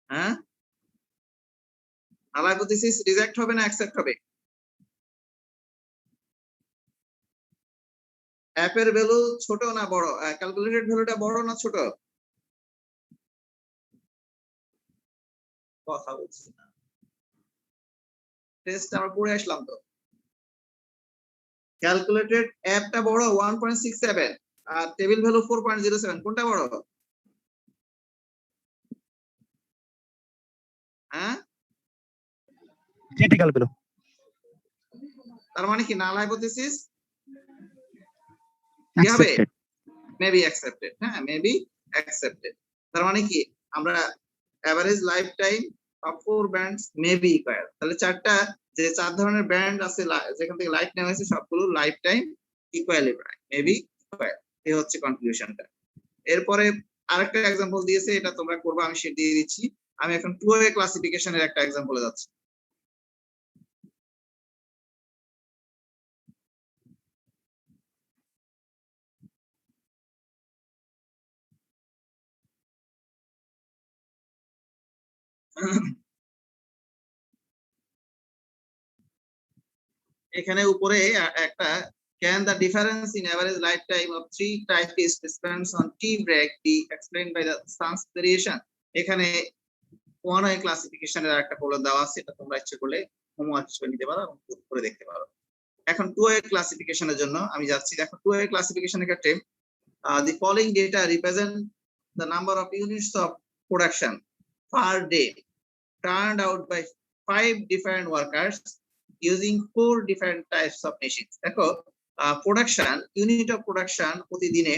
হ্যাঁ, নাল হাইপোথিসিস রিজেক্ট হবে না অ্যাকসেপ্ট হবে? এফ এর ভ্যালু ছোট না বড়, ক্যালকুলেটেড ভ্যালুটা বড় না ছোট? কথা বলছি না, টেস্ট আমরা পড়ে আসলাম তো। ক্যালকুলেটেড এফটা বড় 1.67 আর টেবিল ভ্যালু 4.07, কোনটা বড়? হ্যাঁ,
ক্রিটিক্যাল ভ্যালু।
তার মানে কি নাল হাইপোথিসিস কি হবে?
অ্যাকসেপ্টেড।
Maybe accepted. হ্যাঁ, মেবি অ্যাকসেপ্টেড। তার মানে কি আমরা average life time of 4 bands maybe equal, তাহলে 4টা যে 4 ধরনের ব্যান্ড আছে যেখান থেকে লাইট নেওয়া হয়েছে সবগুলো লাইফ টাইম ইকুয়ালি প্রায় মেবি ইকুয়াল। এই হচ্ছে কনক্লুশনটা। এরপরে আরেকটা एग्जांपल দিয়েছে, এটা তোমরা করবে, আমি সেটা দিয়ে দিচ্ছি। আমি এখন 2A ক্লাসিফিকেশনের একটা एग्जांपल যাচ্ছি। এখানে উপরে একটা can the difference in average lifetime of 3 type depends on tea break be explained by the sun's variation। এখানে 1A ক্লাসিফিকেশনের একটা প্রবলেম দেওয়া আছে, এটা তোমরা ইচ্ছে করলে হোমওয়ার্ক হিসেবে নিতে পারো এবং করে দেখতে পারো। এখন 2A ক্লাসিফিকেশনের জন্য আমি যাচ্ছি। দেখো 2A ক্লাসিফিকেশনের ক্ষেত্রে the following data represent the number of units of production per day turned out by 5 different workers using 4 different types of machines। দেখো প্রোডাকশন, ইউনিট অফ প্রোডাকশন প্রতিদিনে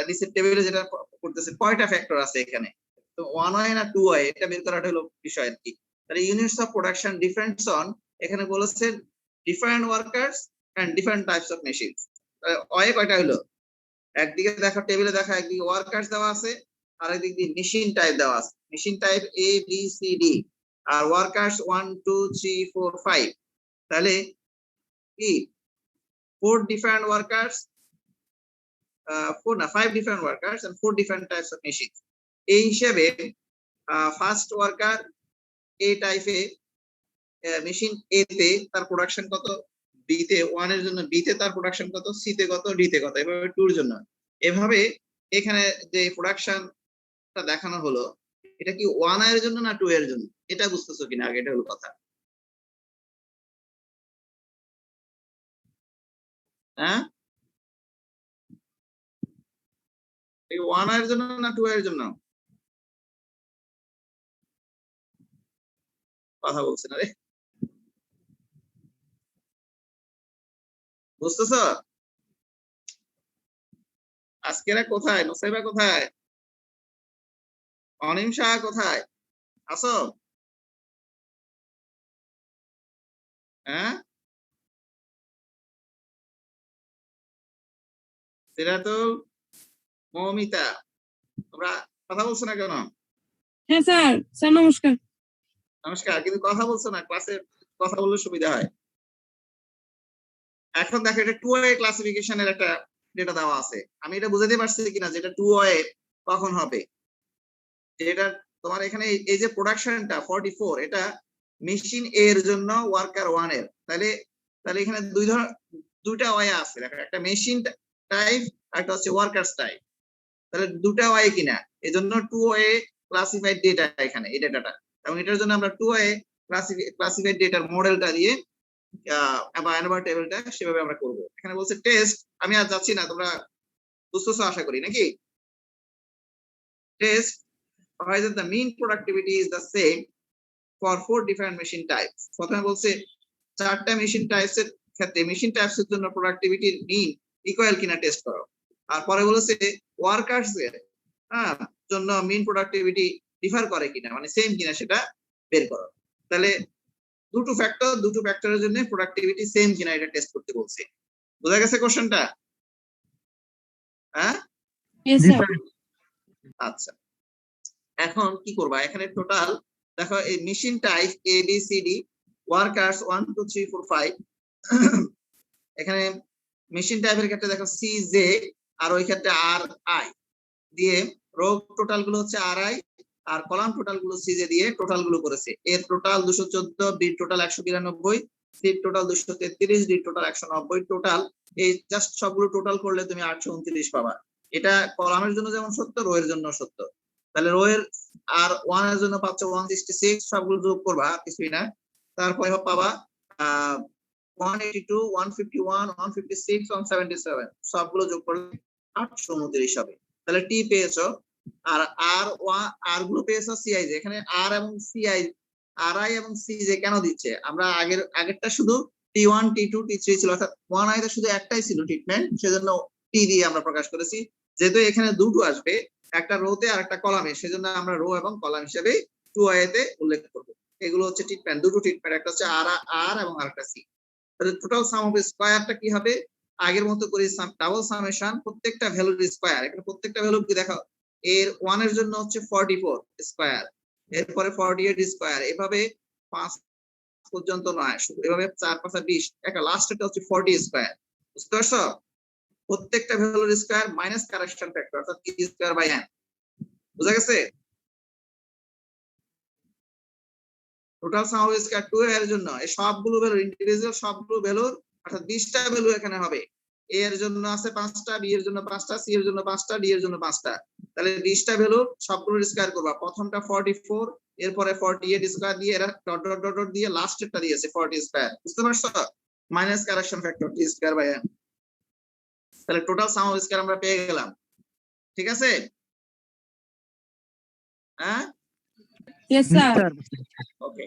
নিচের টেবিলে যেটা করতেছে কয়টা ফ্যাক্টর আছে এখানে, তো 1A না 2A এটা বের করাটা হলো বিষয় আর কি। তাহলে units of production difference on, এখানে বলেছে different workers and different types of machines. Way কয়টা হলো, একদিকে দেখো টেবিলে দেখো, একদিকে ওয়ার্কার্স দেওয়া আছে আর একদিকে মেশিন টাইপ দেওয়া আছে। Machine type A B C D আর ওয়ার্কার্স 1 2 3 4 5। তাহলে কি 4 different workers, 5 different workers and 4 different types of machines। এই হিসেবে ফার্স্ট ওয়ার্কার A টাইপে মেশিন A তে তার প্রোডাকশন কত, B তে 1 এর জন্য B তে তার প্রোডাকশন কত, C তে কত, D তে কত, এভাবে 2 এর জন্য। এভাবে এখানে যে প্রোডাকশনটা দেখানো হলো এটা কি 1 এর জন্য না 2 এর জন্য, এটা বুঝতেছো কিনা আগে, এটা হলো কথা। হ্যাঁ, 1 এর জন্য না 2 এর জন্য? কথা বলছে না রে, বুঝতেছ? আজকেরা কোথায়, নুসাইবা কোথায়, অনিম শাহ কোথায় আছো? হ্যাঁ, সিরাতুল, মৌমিতা, তোমরা কথা বলছো না কেন?
হ্যাঁ স্যার, স্যার নমস্কার।
নমস্কার, কিন্তু কথা বলছো না, ক্লাসে কথা বললে সুবিধা হয়। এখন দেখো এটা 2A ক্লাসিফিকেশনের একটা ডেটা দেওয়া আছে, আমি এটা বুঝাতে পারছি কিনা যেটা 2A কখন হবে। যেটা তোমার এখানে এই যে প্রোডাকশনটা 44, এটা মেশিন A এর জন্য ওয়ার্কার 1 এর, তাহলে তাহলে এখানে দুইটা ওয়ে আছে, দেখো একটা মেশিন টাইপ আর একটা হচ্ছে ওয়ার্কারস টাইপ, তাহলে দুটা ওয়ে কিনা, এজন্য 2A ক্লাসিফাইড ডেটা এখানে এই ডেটাটা, এবং এটার জন্য আমরা 2A ক্লাসিফাইড ডেটার মডেলটা দিয়ে বা অ্যানোভার টেবিলটা সেভাবে আমরা করব। এখানে বলছে টেস্ট, আমি আর যাচ্ছি না, তোমরা বুঝতেছো আশা করি নাকি। Test provided the mean productivity is the same for 4 different machine types. প্রথমে বলছে চারটা মেশিন টাইপস এর ক্ষেত্রে মেশিন টাইপস এর জন্য প্রোডাক্টিভিটির মিন ইকুয়াল কিনা টেস্ট করো। আর পরে বলেছে ওয়ার্কার্স এর জন্য মিন প্রোডাক্টিভিটি ডিফার করে কিনা, মানে সেম কিনা সেটা বের করো। তাহলে দুটো ফ্যাক্টরের জন্য প্রোডাক্টিভিটি সেম কিনা এটা টেস্ট করতে বলছে। বোঝা গেছে কোশ্চেনটা? হ্যাঁ,
Yes,
জি
sir.
স্যার।
আচ্ছা এখন কি করবা, এখানে টোটাল দেখো এই machine type A B C D, workers 1 2 3 4 5, এখানে মেশিন টাইপের ক্ষেত্রে দেখো সি জে আর ওই ক্ষেত্রে আর আই দিয়ে রো টোটাল গুলো হচ্ছে আর আই আর কলাম টোটাল গুলো সি জে দিয়ে টোটাল গুলো করেছে। A total 214, B total 192, C total 233, D total 190। Total এই জাস্ট সবগুলো টোটাল করলে তুমি 829 পাবা। এটা কলামের জন্য যেমন সত্য, রো এর জন্য সত্য। তাহলে রো এর আর 1 এর জন্য পাচ্ছ 166, সবগুলো যোগ করবা কিছুই না, তারপরে পাবা 182, 151, 156, 177, সবগুলো যোগ করলে 829 হবে। তাহলে টি পেয়েছো। আর আর গুলো পেয়েছো সিআই, এখানে আর এবং সিআই, আর আই এবং সি যে কেন দিচ্ছে, আমরা আগেরটা শুধু টি1 টি2 টি3 ছিল, অর্থাৎ 1i তে শুধু একটাই ছিল ট্রিটমেন্ট, সেজন্য টি দিয়ে আমরা প্রকাশ করেছি। যেহেতু এখানে দুটো আসবে, একটা রোতে আর একটা কলামে, সেজন্য আমরা রো এবং কলাম হিসেবে 2i তে উল্লেখ করব। এগুলো হচ্ছে ট্রিটমেন্ট, দুটো ট্রিটমেন্ট, একটা হচ্ছে আর এবং আরেকটা সি। তাহলে টোটাল সাম অফ স্কয়ারটা কি হবে, আগের মতো করে ডাবল সামেশন প্রত্যেকটা ভ্যালুর স্কয়ার। এখানে প্রত্যেকটা ভ্যালু কি দেখো, এর 1 এর জন্য হচ্ছে 44 স্কয়ার, এরপরে 48 স্কয়ার, এভাবে 5 পর্যন্ত নয়, এভাবে 4 5 20, একটা লাস্টেরটা হচ্ছে 40 স্কয়ার। বুঝতে পারছো? প্রত্যেকটা ভ্যালুর স্কয়ার মাইনাস কারেকশন ফ্যাক্টর, অর্থাৎ কি স্কয়ার বাই n। বুঝা গেছে? টোটাল সাম অফ স্কয়ার 2 এর জন্য এই সবগুলো ভ্যালু ইন্ডিভিজুয়াল, সবগুলো ভ্যালুর অর্থাৎ 20টা ভ্যালু এখানে হবে। এ এর জন্য আছে 5টা, বি এর জন্য 5টা, সি এর জন্য 5টা, ডি এর জন্য 5টা। তাহলে 20টা ভ্যালু সবগুলোর স্কয়ার করবা। প্রথমটা 44, এরপরে 48 স্কয়ার দিয়ে এরা ডট ডট ডট ডট দিয়ে লাস্টেরটা দিয়েছে 40 স্কয়ার। বুঝতে পারছো? Minus correction factor T square by n। তাহলে টোটাল সাম অফ স্কয়ার আমরা পেয়ে গেলাম। ঠিক আছে? হ্যাঁ,
Yes,
জি
sir.
স্যার।
ওকে।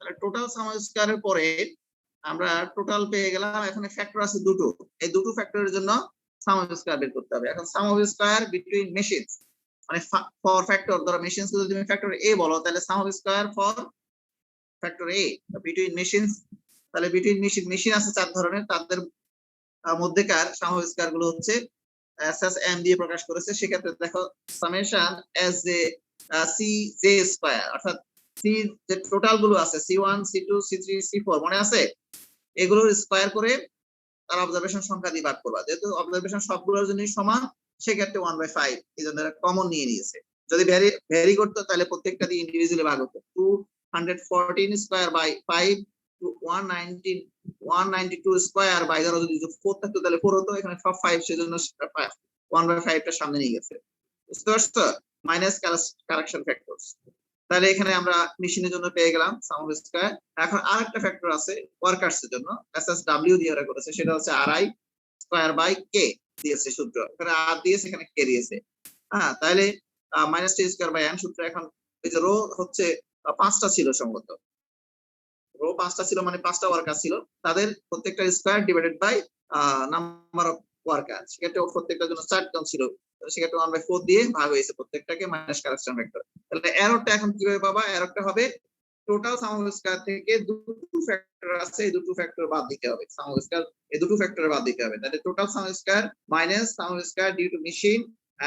তাহলে টোটাল সাম অফ স্কয়ারের পরে আমরা টোটাল পেয়ে গেলাম। এখানে ফ্যাক্টর আছে দুটো, এই দুটো ফ্যাক্টরের জন্য সাম অফ স্কয়ার বের করতে হবে। এখন sum of square between machines, মানে ফর ফ্যাক্টর, ধরো মেশিনস যদি তুমি ফ্যাক্টর এ বলো, তাহলে sum of square for factor A between machines. তাহলে বিটুইন মেশিন আছে 4 ধরনের, তাদের মধ্যেকার সাম অফ স্কয়ার গুলো হচ্ছে এসএস এম দিয়ে প্রকাশ করেছে। সেক্ষেত্রে দেখো summation S J C J square, অর্থাৎ সি যে টোটাল গুলো আছে সি1 সি2 সি3 সি4 মনে আছে, এগুলোর স্কয়ার করে তার অবজারভেশন সংখ্যা দিয়ে ভাগ করবা। যেহেতু অবজারভেশন সবগুলোর জন্যই সমান, সেক্ষেত্রে 1/5, এই জন্য কমন নিয়ে নিয়েছে। যদি ভ্যারি করতো তাহলে প্রত্যেকটা দিয়ে ইন্ডিভিজুয়ালি ভাগ হতো। 214 স্কয়ার বাই 5 192 স্কয়ার বাই, ধরো যদি 4 থাকতো তাহলে 4 হতো, এখানে সব 5, সেজন্য 1/5 টা সামনে নিয়ে গেছে। বুঝতে পারছো? Minus correction factors. তাহলে এখানে আমরা মেশিনের জন্য পেয়ে গেলাম সাম অফ স্কয়ার। এখন আরেকটা ফ্যাক্টর আছে ওয়ার্কার্স এর জন্য, এসএসডব্লিউ দিয়ে ওরা করেছে, সেটা হচ্ছে আরআই স্কয়ার বাই কে দিয়েছে সূত্র, এখানে আর দিয়েছে, এখানে কে দিয়েছে। হ্যাঁ, তাহলে minus T square by n সূত্র। এখন এই যে রো হচ্ছে 5টা ছিল সম্ভবত, রো 5টা ছিল, মানে 5টা ওয়ার্কার ছিল, তাদের প্রত্যেকটা square divided by number of worker, সেক্ষেত্রে প্রত্যেকটার জন্য 4 জন ছিল, সেক্ষেত্রে 1/4 দিয়ে ভাগ হয়েছে প্রত্যেকটাকে, মাইনাস কারেকশন ফ্যাক্টর। তাহলে এররটা এখন কিভাবে পাবা, এররটা হবে টোটাল সাম অফ স্কয়ার থেকে দুটো ফ্যাক্টর আছে, এই দুটো ফ্যাক্টর বাদ দিতে হবে। সাম অফ স্কয়ার এই দুটো ফ্যাক্টর বাদ দিতে হবে। তাহলে total sum of square minus sum of square due to machine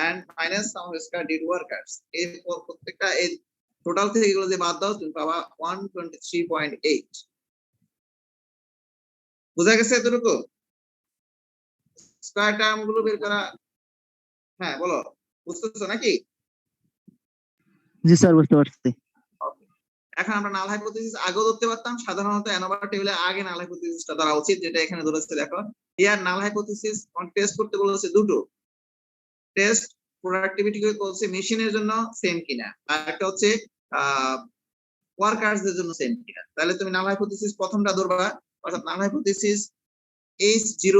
and minus sum of square due to workers, এই প্রত্যেকটা এই টোটাল থেকে এগুলো যে বাদ দাও, তুমি পাবা 123.8। বুঝা গেছে এতটুকু? স্কয়ার টার্ম গুলো বের করা, হ্যাঁ বলো, বুঝতেছো নাকি?
জি স্যার, বুঝতে পারছি।
এখন আমরা নাল হাইপোথিসিস আগেও ধরতে পারতাম, সাধারণত অ্যানোভা টেবিলে আগে নাল হাইপোথিসিসটা ধরা উচিত, যেটা এখানে ধরেছে। দেখো ইয়ার নাল হাইপোথিসিস টেস্ট করতে বলেছে দুটো টেস্ট, প্রোডাক্টিভিটি বলছে মেশিনের জন্য সেম কিনা, আর একটা হচ্ছে ওয়ার্কারসদের জন্য সেম কিনা। তাহলে তুমি নাল হাইপোথিসিস প্রথমটা ধরবা, অর্থাৎ নাল হাইপোথিসিস H0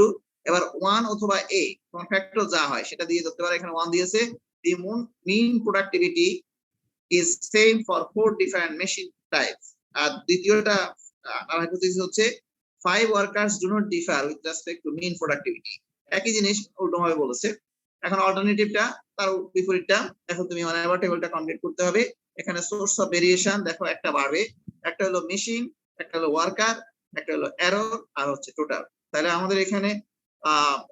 এবার 1 অথবা A কোন ফ্যাক্টর যা হয় সেটা দিয়ে ধরতে পারো। এখানে 1 দিয়েছে, the mean productivity is same for 4 different machine types। আর দ্বিতীয়টা নাল হাইপোথিসিস হচ্ছে 5 workers do not differ with respect to mean productivity। একই জিনিস উল্টোভাবে বলেছে। এখন অল্টারনেটিভটা তার বিপরীতটা। এখন তুমি অ্যানোভা টেবিলটা কমপ্লিট করতে হবে। এখানে সোর্স অফ ভেরিয়েশন দেখো একটা বাড়বে, একটা হলো মেশিন, একটা হলো ওয়ার্কার, একটা হলো এরর, আর হচ্ছে টোটাল। তাহলে আমাদের এখানে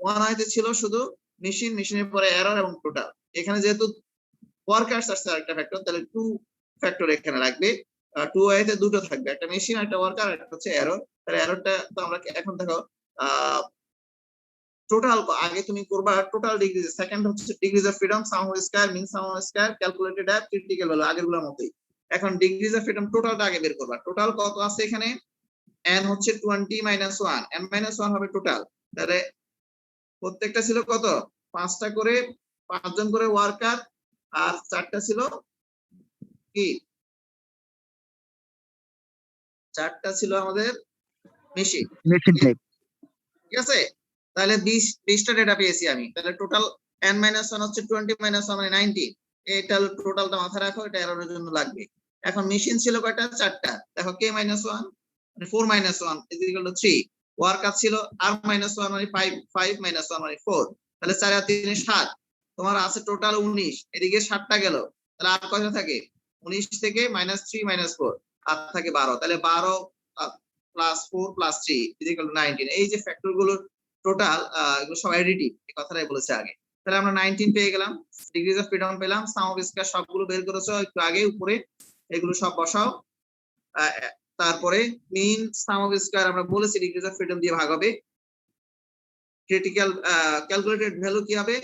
1 আইতে ছিল শুধু মেশিন, মেশিনের পরে এরর এবং টোটাল। এখানে যেহেতু ওয়ার্কার্স আসছে আরেকটা ফ্যাক্টর, তাহলে 2 ফ্যাক্টর এখানে লাগবে। 2 আইতে দুটো থাকবে, একটা মেশিন, একটা ওয়ার্কার, একটা হচ্ছে এরর। তাহলে এররটা তো আমরা এখন দেখো টোটাল আগে তুমি করবা টোটাল ডিগ্রি, সেকেন্ড হচ্ছে degrees of freedom, sum square, mean sum square, calculated F, critical value আগেরগুলোর মতোই। এখন ডিগ্রিজ অফ ফ্রিডম টোটালটা আগে বের করবা। টোটাল কত আছে এখানে? n হচ্ছে 20 - 1, n - 1 হবে টোটাল। তাহলে প্রত্যেকটা ছিল কত? 5টা করে, 5 জন করে ওয়ার্কার, আর 4টা ছিল কি, 4টা ছিল আমাদের মেশিন।
Machine type.
ঠিক আছে, তাহলে 20টা ডেটা পেয়েছি আমি। তাহলে টোটাল n - 1 হচ্ছে 20 - 1 মানে 19। এটা টোটালটা মাথায় রাখো, এটা এররের জন্য লাগবে। এখন মেশিন ছিল কয়টা? 4টা। দেখো k - 1 মানে 4 - 1 = 3। ওয়ার্কার ছিল r - 1 মানে 5, 5 - 1 মানে 4। তাহলে 4 আর 3 7, তোমার আছে টোটাল 19। এদিকে 7টা গেল, তাহলে আর কয়টা থাকে? 19 থেকে -3 - 4 আর থাকে 12। তাহলে 12 প্লাস 4 প্লাস 3 = 19। এই যে ফ্যাক্টর গুলো টোটাল, এগুলো সব অ্যাডিটিভ, এই কথাটাই বলেছে আগে। তাহলে আমরা 19 পেয়ে গেলাম, ডিগ্রিজ অফ ফ্রিডম পেলাম, সাম অফ স্কয়ার সবগুলো বের করেছো একটু আগে উপরে, এগুলো সব বসাও। তারপরে মিন সাম অফ স্কয়ার আমরা বলেছি ডিগ্রিজ অফ ফ্রিডম দিয়ে ভাগ হবে। ক্রিটিক্যাল ক্যালকুলেটেড ভ্যালু কি হবে?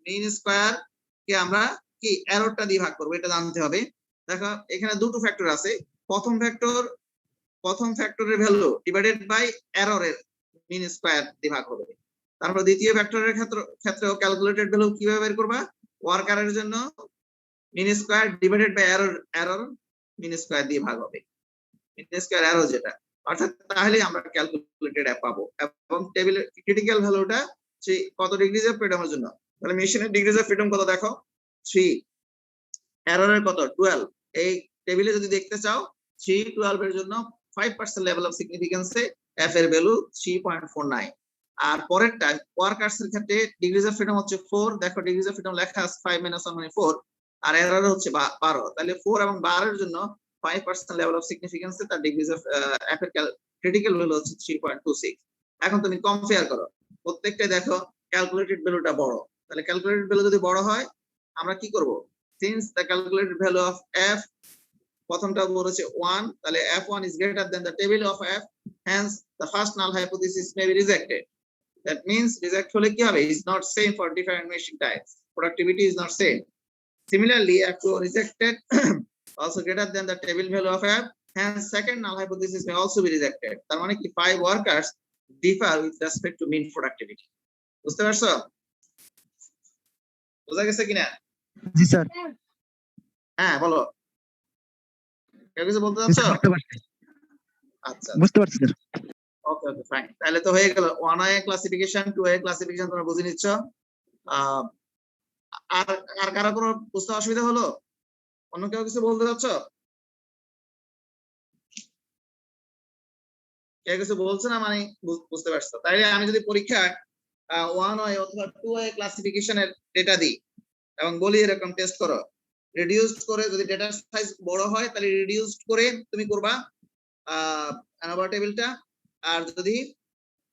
মিন স্কয়ার কে আমরা কি এররটা দিয়ে ভাগ করব, এটা জানতে হবে। দেখো এখানে দুটো ফ্যাক্টর আছে। প্রথম ফ্যাক্টরের ভ্যালু ডিভাইডেড বাই এররের মিন স্কয়ার দিয়ে ভাগ হবে। তারপর দ্বিতীয় ফ্যাক্টরের ক্ষেত্রেও ক্যালকুলেটেড ভ্যালু কিভাবে বের করবা? ওয়ার্কারের জন্য mean square divided by error mean square দিয়ে ভাগ হবে। মিন স্কয়ার এরর যেটা, অর্থাৎ তাহলে আমরা ক্যালকুলেটেড অ্যাপ পাবো। এবং টেবিলের ক্রিটিক্যাল ভ্যালুটা সেই কত ডিগ্রিজ অফ ফ্রিডমের জন্য। তাহলে মেশিনের ডিগ্রিজ অফ ফ্রিডম কত দেখো? 3, এররের কত? 12। এই টেবিলে যদি দেখতে চাও 3, 12 এর জন্য 5% লেভেল অফ সিগনিফিকেন্সে এফ এর ভ্যালু 3.49। আর পরেরটা ওয়ার্কার্স এর ক্ষেত্রে ডিগ্রিজ অফ ফ্রিডম হচ্ছে 4। দেখো ডিগ্রিজ অফ ফ্রিডম লেখা আছে 5 - 1 মানে 4, আর এরর হচ্ছে 12। তাহলে 4 এবং 12 এর জন্য 5% লেভেল অফ সিগনিফিকেন্সে তার ডিগ্রিজ অফ এফ এর ক্রিটিক্যাল ভ্যালু হচ্ছে 3.26। এখন তুমি কম্পেয়ার করো, প্রত্যেকটা দেখো ক্যালকুলেটেড ভ্যালুটা বড়। তাহলে ক্যালকুলেটেড ভ্যালু যদি বড় হয় আমরা কি করব? Since the calculated value of f, প্রথমটা বলেছে 1, তাহলে f1 is greater than the table of f, hence the first null hypothesis may be rejected. That means reject হলে কি হবে? Is not same for different machine types. Productivity is not same. Similarly, f2 rejected also greater than the table value of f, hence second null hypothesis may also be rejected. তার মানে কি 5 workers differ with respect to mean productivity. বুঝতে পারছো? বোঝা গেছে কিনা?
জি স্যার।
হ্যাঁ বলো, কেউ কিছু বলতে
জি
চাচ্ছ?
স্যার, বুঝতে পারছি।
আচ্ছা
বুঝতে পারছি স্যার।
ওকে ওকে ফাইন, তাহলে তো হয়ে গেল 1A ক্লাসিফিকেশন, 2A ক্লাসিফিকেশন তোমরা বুঝে নিচ্ছ। আর আর কারো কোনো বুঝতে অসুবিধা হলো? অন্য কেউ কিছু বলতে চাচ্ছ? কেউ কিছু বলছে না মানে বুঝতে পারছো? তাইলে আমি যদি পরীক্ষায় 1A অথবা 2A ক্লাসিফিকেশনের ডেটা দিই এবং বলি এরকম টেস্ট করো, রিডিউসড করে যদি ডেটা সাইজ বড় হয় তাহলে রিডিউসড করে তুমি করবা অ্যানোভা টেবিলটা, আর যদি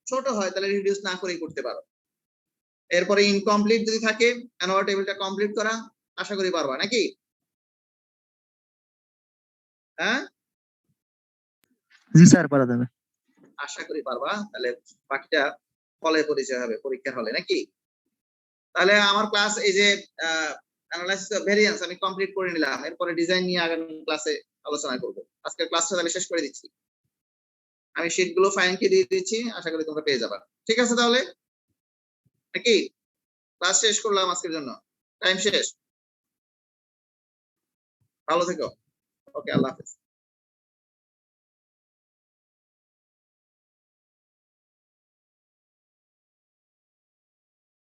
ছোট হয় তাহলে রিডিউস না করেই করতে পারো। এরপরে ইনকমপ্লিট যদি থাকে অ্যানোভা টেবিলটা কমপ্লিট করা আশা করি পারবা নাকি? হ্যাঁ
জি স্যার, পারা যাবে।
আশা করি পারবা। তাহলে বাকিটা ফলে পরিচয় হবে পরীক্ষার হলে নাকি? তাহলে আমার ক্লাস এই যে অ্যানালাইসিস অফ ভেরিয়েন্স আমি কমপ্লিট করে নিলাম, এরপরে ডিজাইন নিয়ে আগামী ক্লাসে আলোচনা করব। আজকের ক্লাসটা তাহলে শেষ করে দিচ্ছি, আমি শীটগুলো ফাইনকে দিয়ে দিচ্ছি, আশা করি তোমরা পেয়ে যাবে। ঠিক আছে তাহলে নাকি ক্লাস শেষ করলাম আজকের জন্য, টাইম শেষ, ভালো থেকো, ওকে, আল্লাহ হাফেজ।